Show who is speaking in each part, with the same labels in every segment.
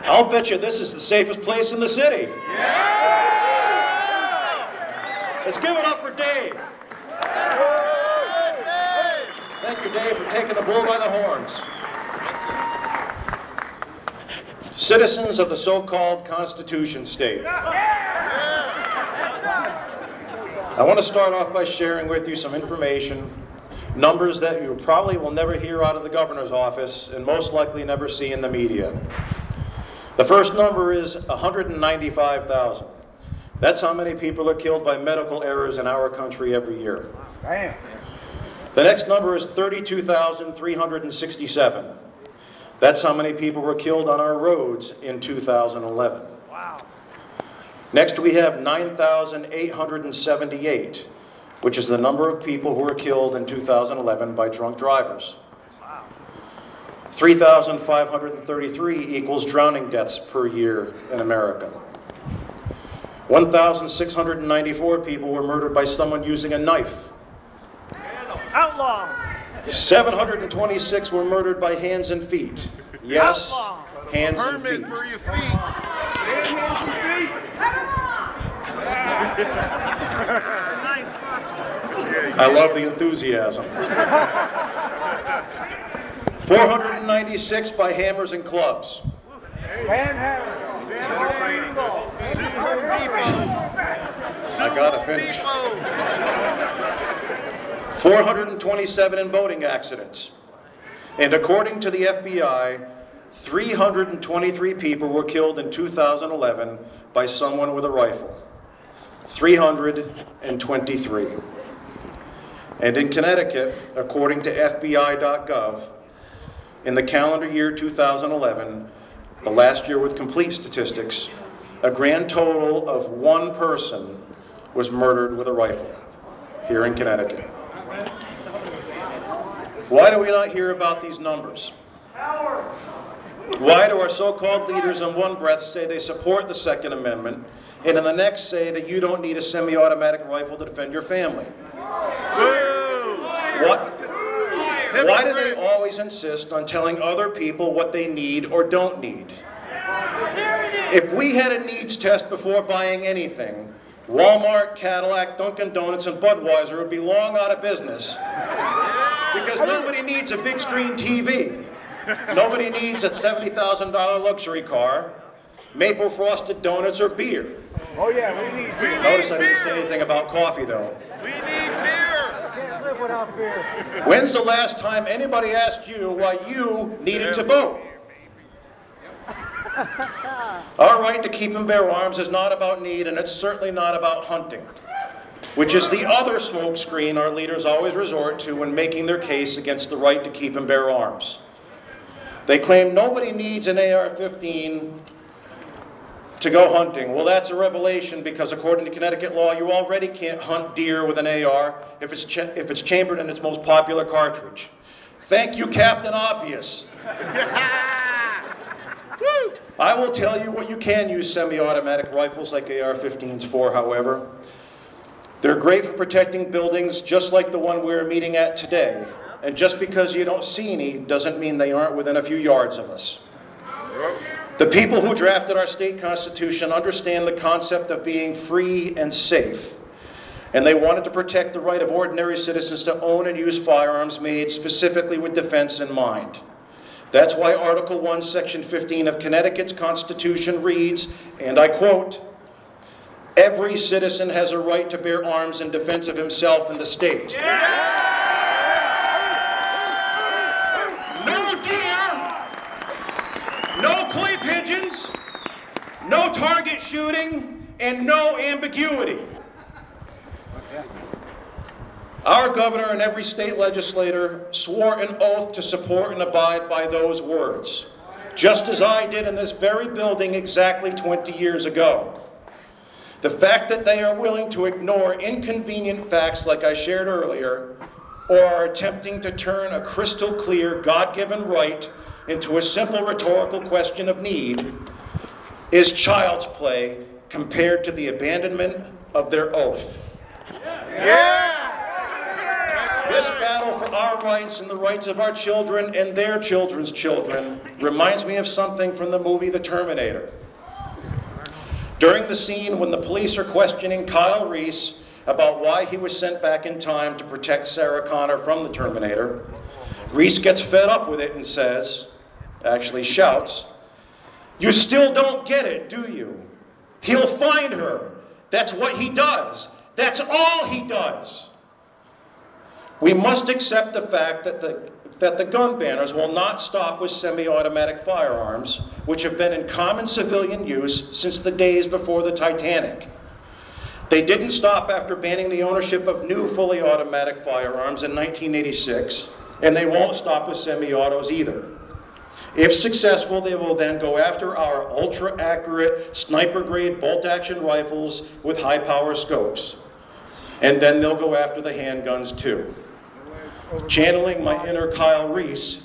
Speaker 1: I'll bet you this is the safest place in the city. Let's give it up for Dave. Thank you, Dave, for taking the bull by the horns. Citizens of the so-called Constitution State. I want to start off by sharing with you some information, numbers that you probably will never hear out of the governor's office and most likely never see in the media. The first number is 195,000. That's how many people are killed by medical errors in our country every year. Damn. The next number is 32,367. That's how many people were killed on our roads in 2011. Wow. Next we have 9,878, which is the number of people who were killed in 2011 by drunk drivers. Wow. 3,533 equals drowning deaths per year in America. 1,694 people were murdered by someone using a knife.
Speaker 2: Outlaw!
Speaker 1: 726 were murdered by hands and feet. Yes, outlaw. Hands and feet.
Speaker 3: For your feet. Hands and feet.
Speaker 1: I love the enthusiasm. 496 by hammers and clubs. I gotta finish. 427 in boating accidents. And according to the FBI, 323 people were killed in 2011 by someone with a rifle. 323. And in Connecticut, according to FBI.gov, in the calendar year 2011, the last year with complete statistics, a grand total of 1 person was murdered with a rifle here in Connecticut. Why do we not hear about these numbers? Why do our so-called leaders in one breath say they support the Second Amendment, and in the next say that you don't need a semi-automatic rifle to defend your family? Why do they always insist on telling other people what they need or don't need? If we had a needs test before buying anything, Walmart, Cadillac, Dunkin' Donuts, and Budweiser would be long out of business because nobody needs a big screen TV. Nobody needs a $70,000 luxury car, maple frosted donuts, or beer.
Speaker 2: Oh yeah, we need beer.
Speaker 1: Notice I didn't say anything about coffee though.
Speaker 3: We need beer.
Speaker 2: Can't live without beer.
Speaker 1: When's the last time anybody asked you why you needed to vote? Our right to keep and bear arms is not about need, and it's certainly not about hunting, which is the other smokescreen our leaders always resort to when making their case against the right to keep and bear arms. They claim nobody needs an AR-15 to go hunting. Well, that's a revelation because according to Connecticut law, you already can't hunt deer with an AR if it's chambered in its most popular cartridge. Thank you, Captain Obvious. I will tell you what you can use semi-automatic rifles like AR-15s for, however. They're great for protecting buildings just like the one we're meeting at today. And just because you don't see any doesn't mean they aren't within a few yards of us. The people who drafted our state constitution understand the concept of being free and safe. And they wanted to protect the right of ordinary citizens to own and use firearms made specifically with defense in mind. That's why Article 1, Section 15 of Connecticut's Constitution reads, and I quote, "Every citizen has a right to bear arms in defense of himself and the state."
Speaker 3: Yeah!
Speaker 1: No deer, no clay pigeons, no target shooting, and no ambiguity. Our governor and every state legislator swore an oath to support and abide by those words, just as I did in this very building exactly 20 years ago. The fact that they are willing to ignore inconvenient facts like I shared earlier, or are attempting to turn a crystal clear God-given right into a simple rhetorical question of need, is child's play compared to the abandonment of their oath.
Speaker 3: Yeah!
Speaker 1: This battle for our rights and the rights of our children and their children's children reminds me of something from the movie The Terminator. During the scene when the police are questioning Kyle Reese about why he was sent back in time to protect Sarah Connor from the Terminator, Reese gets fed up with it and says, actually shouts, "You still don't get it, do you? He'll find her. That's what he does. That's all he does." We must accept the fact that the gun banners will not stop with semi-automatic firearms, which have been in common civilian use since the days before the Titanic. They didn't stop after banning the ownership of new fully automatic firearms in 1986, and they won't stop with semi-autos either. If successful, they will then go after our ultra-accurate sniper-grade bolt-action rifles with high-power scopes. And then they'll go after the handguns too. Channeling my inner Kyle Reese,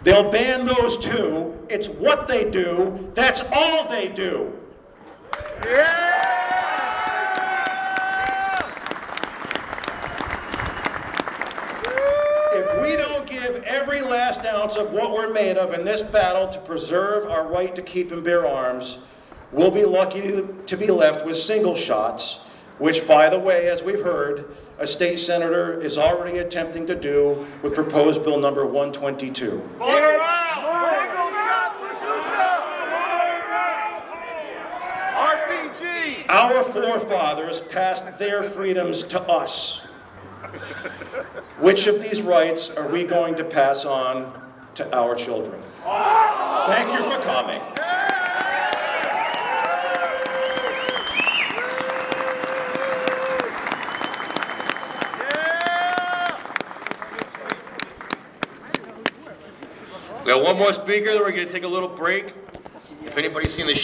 Speaker 1: they'll ban those too. It's what they do. That's all they do.
Speaker 3: Yeah!
Speaker 1: If we don't give every last ounce of what we're made of in this battle to preserve our right to keep and bear arms, we'll be lucky to be left with single shots, which, by the way, as we've heard, a state senator is already attempting to do with proposed bill number 122.
Speaker 3: RPG!
Speaker 1: Our forefathers passed their freedoms to us. Which of these rights are we going to pass on to our children? Thank you for coming.
Speaker 4: We have one more speaker, then we're going to take a little break. If anybody's seen the